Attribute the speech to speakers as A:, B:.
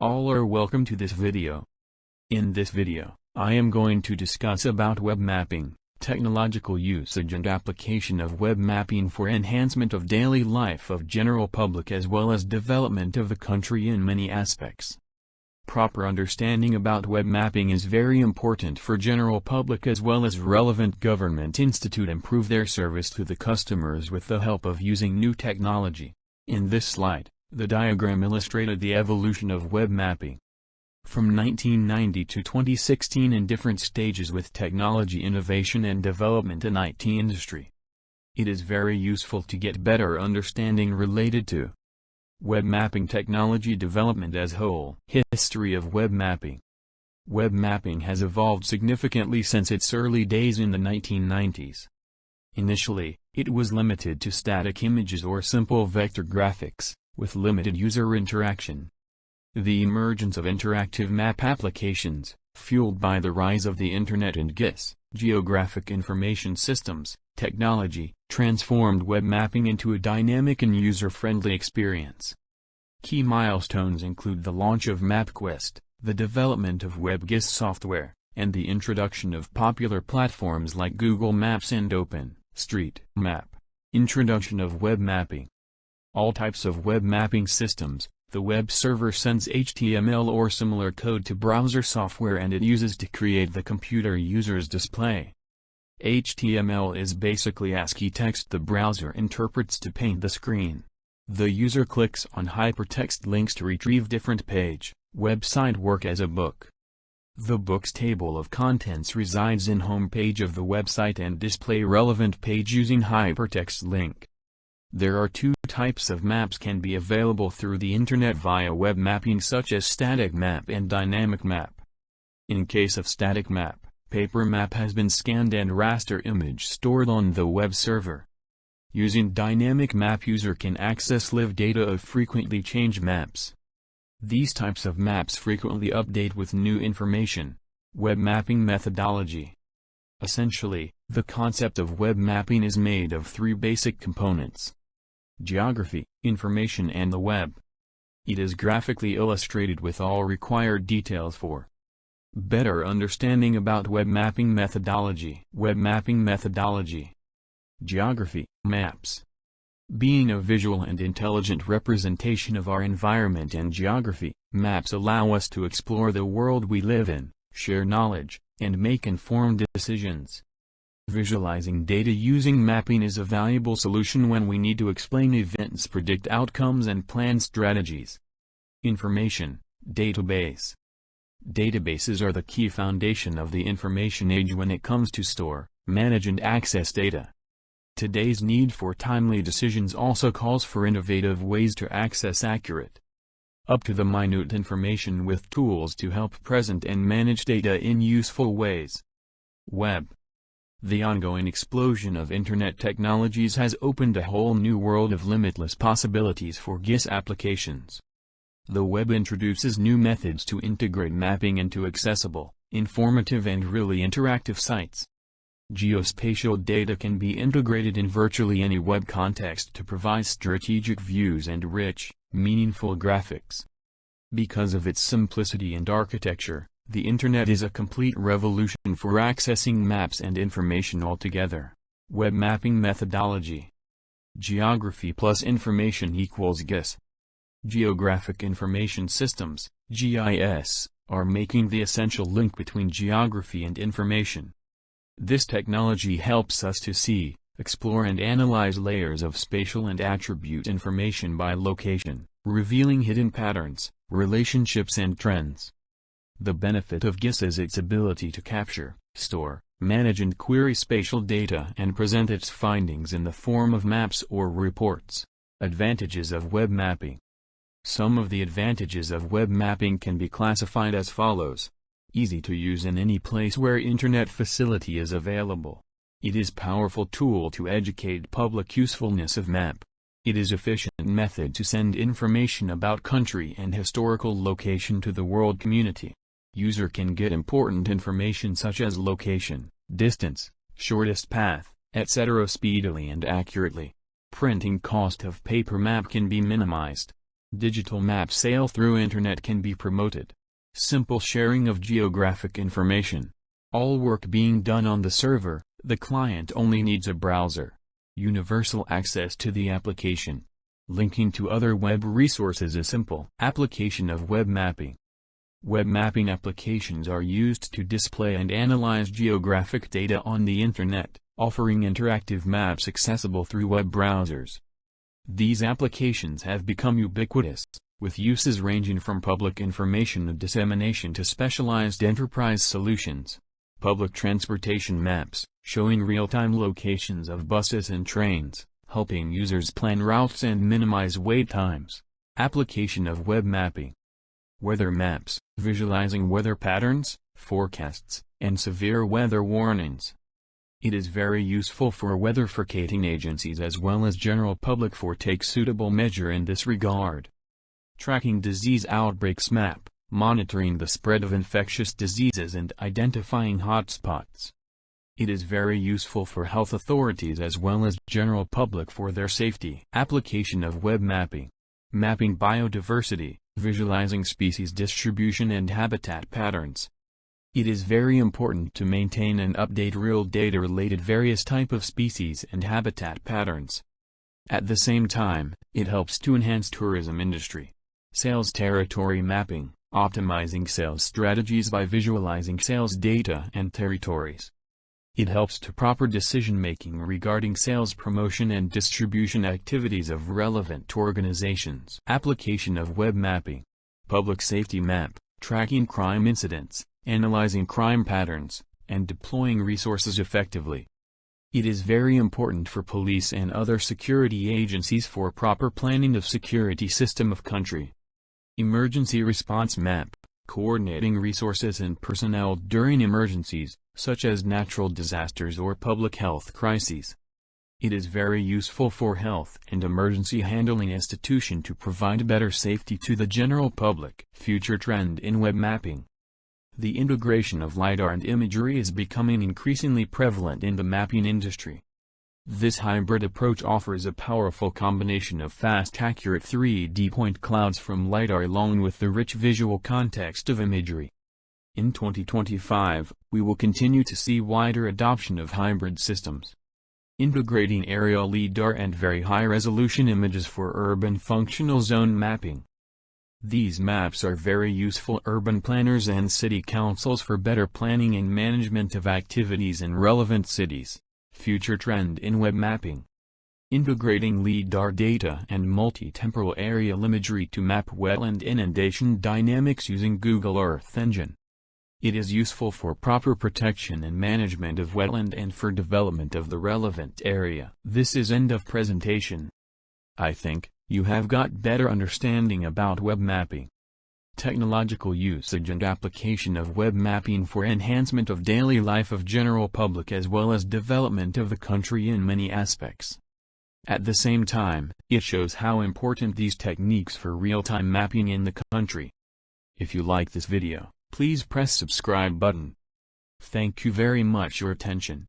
A: All are welcome to this video. In this video, I am going to discuss about web mapping, technological usage and application of web mapping for enhancement of daily life of general public as well as development of the country in many aspects. Proper understanding about web mapping is very important for general public as well as relevant government institute improve their service to the customers with the help of using new technology. In this slide, the diagram illustrated the evolution of web mapping from 1990 to 2016 in different stages with technology innovation and development in IT industry. It is very useful to get better understanding related to web mapping technology development as whole. History of web mapping. Web mapping has evolved significantly since its early days in the 1990s. Initially, it was limited to static images or simple vector graphics, with limited user interaction. The emergence of interactive map applications, fueled by the rise of the Internet and GIS, Geographic Information Systems, technology, transformed web mapping into a dynamic and user-friendly experience. Key milestones include the launch of MapQuest, the development of WebGIS software, and the introduction of popular platforms like Google Maps and OpenStreetMap. Introduction of web mapping. All types of web mapping systems. The web server sends HTML or similar code to browser software and it uses to create the computer user's display. HTML is basically ASCII text the browser interprets to paint the screen. The user clicks on hypertext links to retrieve different page. Website work as a book. The book's table of contents resides in home page of the website and display relevant page using hypertext link. There are two types of maps can be available through the Internet via web mapping such as static map and dynamic map. In case of static map, paper map has been scanned and raster image stored on the web server. Using dynamic map user can access live data of frequently changed maps. These types of maps frequently update with new information. Web mapping methodology. Essentially, the concept of web mapping is made of three basic components: geography, information and the web. It is graphically illustrated with all required details for better understanding about web mapping methodology. Web mapping methodology. Geography, maps. Being a visual and intelligent representation of our environment and geography, maps allow us to explore the world we live in, share knowledge, and make informed decisions. Visualizing data using mapping is a valuable solution when we need to explain events, predict outcomes and plan strategies. Information, database. Databases are the key foundation of the information age when it comes to store, manage and access data. Today's need for timely decisions also calls for innovative ways to access accurate, up to the minute information with tools to help present and manage data in useful ways. Web. The ongoing explosion of Internet technologies has opened a whole new world of limitless possibilities for GIS applications. The web introduces new methods to integrate mapping into accessible, informative and really interactive sites. Geospatial data can be integrated in virtually any web context to provide strategic views and rich, meaningful graphics. Because of its simplicity and architecture, the Internet is a complete revolution for accessing maps and information altogether. Web mapping methodology. Geography plus information equals GIS. Geographic Information Systems, GIS, are making the essential link between geography and information. This technology helps us to see, explore and analyze layers of spatial and attribute information by location, revealing hidden patterns, relationships and trends. The benefit of GIS is its ability to capture, store, manage and query spatial data and present its findings in the form of maps or reports. Advantages of web mapping. Some of the advantages of web mapping can be classified as follows. Easy to use in any place where internet facility is available. It is powerful tool to educate public usefulness of map. It is efficient method to send information about country and historical location to the world community. User can get important information such as location, distance, shortest path, etc. speedily and accurately. Printing cost of paper map can be minimized. Digital map sale through internet can be promoted. Simple sharing of geographic information. All work being done on the server, the client only needs a browser. Universal access to the application. Linking to other web resources is simple. Application of web mapping. Web mapping applications are used to display and analyze geographic data on the internet, offering interactive maps accessible through web browsers. These applications have become ubiquitous, with uses ranging from public information dissemination to specialized enterprise solutions. Public transportation maps, showing real-time locations of buses and trains, helping users plan routes and minimize wait times. Application of web mapping. Weather maps, visualizing weather patterns, forecasts, and severe weather warnings. It is very useful for weather forecasting agencies as well as general public for take suitable measure in this regard. Tracking disease outbreaks map, monitoring the spread of infectious diseases and identifying hotspots. It is very useful for health authorities as well as general public for their safety. Application of web mapping. Mapping biodiversity, visualizing species distribution and habitat patterns. It is very important to maintain and update real data related various type of species and habitat patterns. At the same time, it helps to enhance tourism industry. Sales territory mapping, optimizing sales strategies by visualizing sales data and territories. It helps to proper decision-making regarding sales promotion and distribution activities of relevant organizations. Application of web mapping. Public safety map, tracking crime incidents, analyzing crime patterns, and deploying resources effectively. It is very important for police and other security agencies for proper planning of security system of country. Emergency response map, coordinating resources and personnel during emergencies, such as natural disasters or public health crises. It is very useful for health and emergency handling institution to provide better safety to the general public. Future trend in web mapping. The integration of LiDAR and imagery is becoming increasingly prevalent in the mapping industry. This hybrid approach offers a powerful combination of fast accurate 3D point clouds from LiDAR along with the rich visual context of imagery. In 2025, we will continue to see wider adoption of hybrid systems. Integrating aerial LiDAR and very high-resolution images for urban functional zone mapping. These maps are very useful urban planners and city councils for better planning and management of activities in relevant cities. Future trend in web mapping. Integrating LiDAR data and multi-temporal aerial imagery to map wetland inundation dynamics using Google Earth Engine. It is useful for proper protection and management of wetland and for development of the relevant area. This is end of presentation. I think you have got better understanding about web mapping. Technological usage and application of web mapping for enhancement of daily life of general public as well as development of the country in many aspects. At the same time, it shows how important these techniques for real-time mapping in the country. If you like this video, please press subscribe button. Thank you very much your attention.